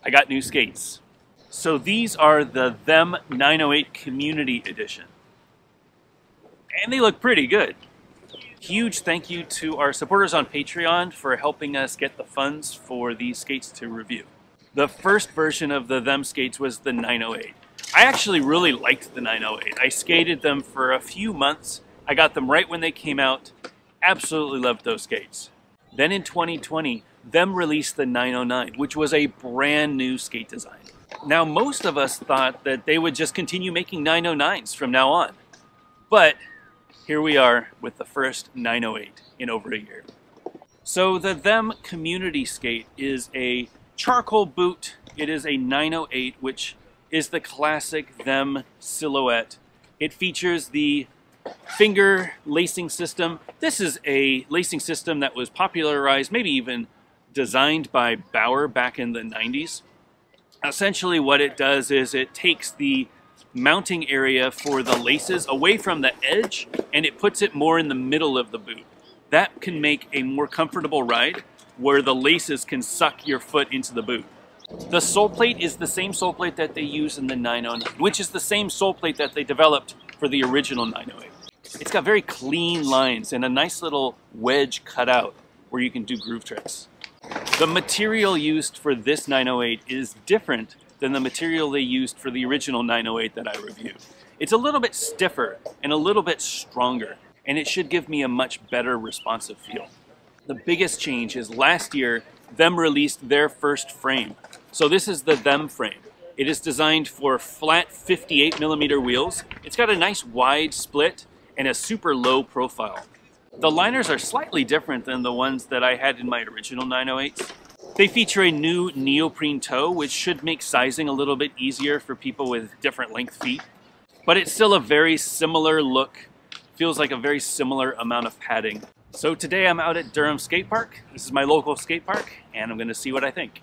I got new skates. So these are the Them 908 Community Edition. And they look pretty good. Huge thank you to our supporters on Patreon for helping us get the funds for these skates to review. The first version of the Them skates was the 908. I actually really liked the 908. I skated them for a few months. I got them right when they came out. Absolutely loved those skates. Then in 2020, Them released the 909, which was a brand new skate design. Now, most of us thought that they would just continue making 909s from now on. But here we are with the first 908 in over a year. So the Them Community skate is a charcoal boot. It is a 908, which is the classic Them silhouette. It features the finger lacing system. This is a lacing system that was popularized, maybe even designed by Bauer back in the 90s. Essentially what it does is it takes the mounting area for the laces away from the edge and it puts it more in the middle of the boot. That can make a more comfortable ride where the laces can suck your foot into the boot. The sole plate is the same sole plate that they use in the 909, which is the same sole plate that they developed for the original 908. It's got very clean lines and a nice little wedge cut out where you can do groove tricks. The material used for this 908 is different than the material they used for the original 908 that I reviewed. It's a little bit stiffer and a little bit stronger, and it should give me a much better responsive feel. The biggest change is last year, Them released their first frame. So this is the Them frame. It is designed for flat 58mm wheels. It's got a nice wide split and a super low profile. The liners are slightly different than the ones that I had in my original 908s. They feature a new neoprene toe, which should make sizing a little bit easier for people with different length feet. But it's still a very similar look. Feels like a very similar amount of padding. So today I'm out at Durham Skate Park. This is my local skate park, and I'm gonna see what I think.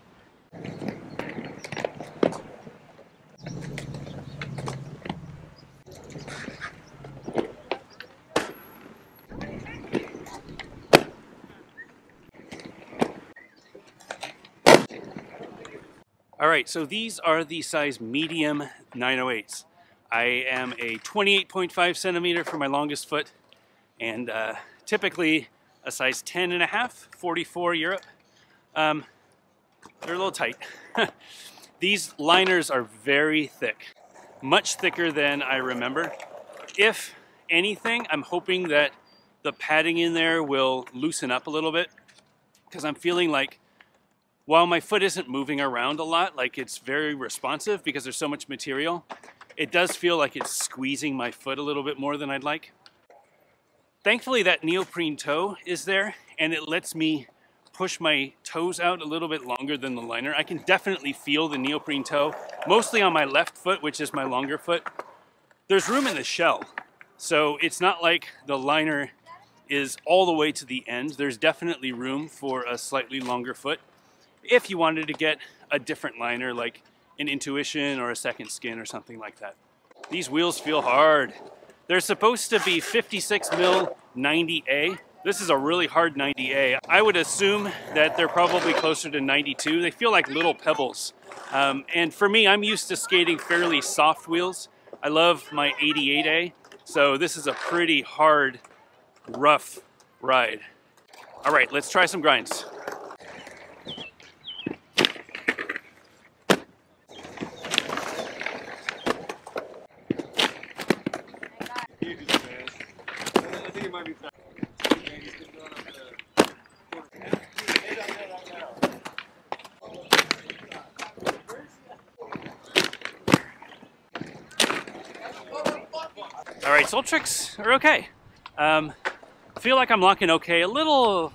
All right, so these are the size medium 908s. I am a 28.5 centimeter for my longest foot, and typically a size 10.5, 44 Europe. They're a little tight. These liners are very thick, much thicker than I remember. If anything, I'm hoping that the padding in there will loosen up a little bit, because I'm feeling like while my foot isn't moving around a lot, like it's very responsive because there's so much material, it does feel like it's squeezing my foot a little bit more than I'd like. Thankfully, that neoprene toe is there, and it lets me push my toes out a little bit longer than the liner. I can definitely feel the neoprene toe, mostly on my left foot, which is my longer foot. There's room in the shell, so it's not like the liner is all the way to the end. There's definitely room for a slightly longer foot if you wanted to get a different liner, like an Intuition or a Second Skin or something like that. These wheels feel hard. They're supposed to be 56mm 90A. This is a really hard 90A. I would assume that they're probably closer to 92. They feel like little pebbles. And for me, I'm used to skating fairly soft wheels. I love my 88A, so this is a pretty hard, rough ride. All right, let's try some grinds. All right, sole tricks are okay. I feel like I'm locking okay, a little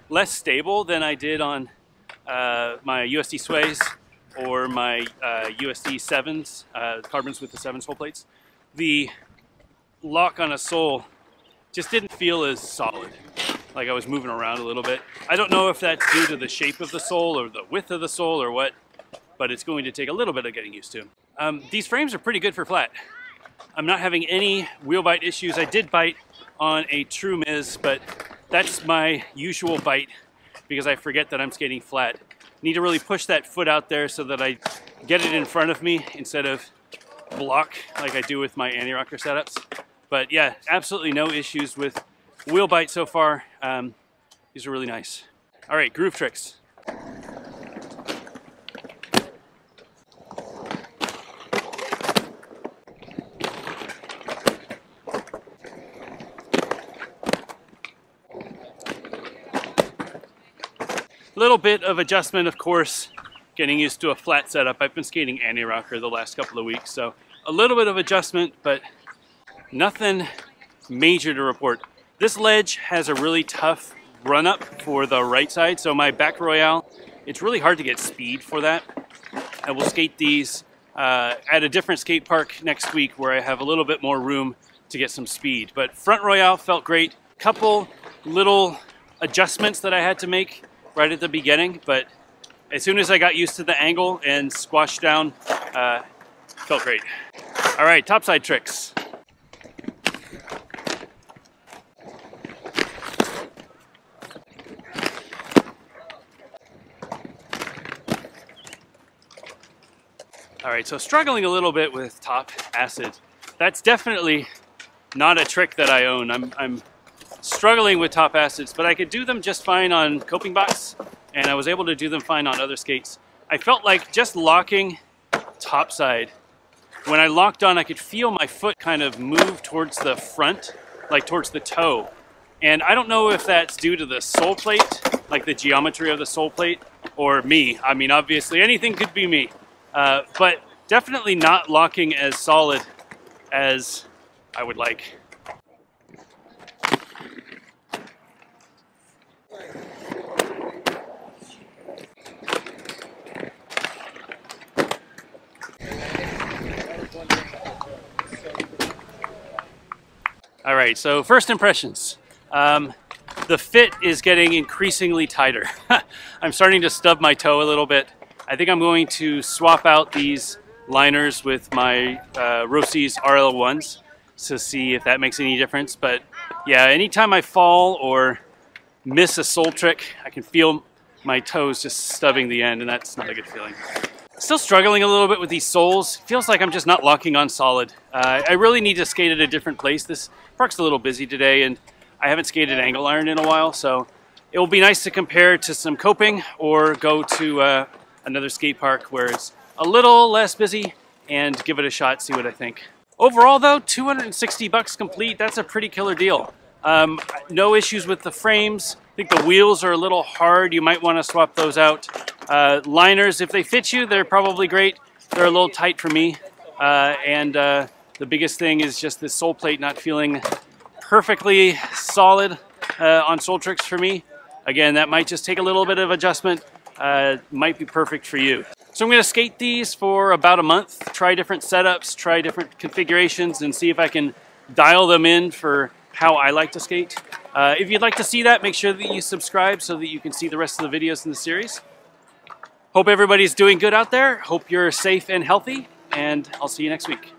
less stable than I did on my USD Sways or my USD 7s, carbons with the 7 sole plates. The lock on a sole just didn't feel as solid, like I was moving around a little bit. I don't know if that's due to the shape of the sole or the width of the sole or what, but it's going to take a little bit of getting used to. These frames are pretty good for flat. I'm not having any wheel bite issues. I did bite on a true Miz, but that's my usual bite because I forget that I'm skating flat. Need to really push that foot out there so that I get it in front of me instead of block like I do with my anti-rocker setups. But yeah, absolutely no issues with wheel bite so far. These are really nice. All right, groove tricks. Little bit of adjustment, of course, getting used to a flat setup. I've been skating anti-rocker the last couple of weeks, so a little bit of adjustment, but nothing major to report. This ledge has a really tough run up for the right side, so my back royale, it's really hard to get speed for that. I will skate these at a different skate park next week where I have a little bit more room to get some speed. But front royale felt great. Couple little adjustments that I had to make right at the beginning, but as soon as I got used to the angle and squashed down, felt great. All right, topside tricks. All right, so struggling a little bit with top acid. That's definitely not a trick that I own. I'm struggling with top acids, but I could do them just fine on coping box, and I was able to do them fine on other skates. I felt like just locking topside, when I locked on, I could feel my foot kind of move towards the front, like towards the toe. And I don't know if that's due to the sole plate, like the geometry of the sole plate, or me. I mean, obviously anything could be me, but definitely not locking as solid as I would like. All right, so first impressions. The fit is getting increasingly tighter. I'm starting to stub my toe a little bit. I think I'm going to swap out these liners with my Rossi's RL1s to see if that makes any difference. But yeah, anytime I fall or miss a sole trick, I can feel my toes just stubbing the end, and that's not a good feeling. Still struggling a little bit with these soles. Feels like I'm just not locking on solid. I really need to skate at a different place. This park's a little busy today, and I haven't skated angle iron in a while, so it will be nice to compare to some coping or go to another skate park where it's a little less busy and give it a shot, see what I think. Overall though, 260 bucks complete. That's a pretty killer deal. No issues with the frames. I think the wheels are a little hard. You might want to swap those out. Liners, if they fit you, they're probably great. They're a little tight for me. The biggest thing is just this sole plate not feeling perfectly solid on sole tricks for me. Again, that might just take a little bit of adjustment. Might be perfect for you. So I'm going to skate these for about a month, try different setups, try different configurations, and see if I can dial them in for how I like to skate. If you'd like to see that, make sure that you subscribe so that you can see the rest of the videos in the series. Hope everybody's doing good out there. Hope you're safe and healthy, and I'll see you next week.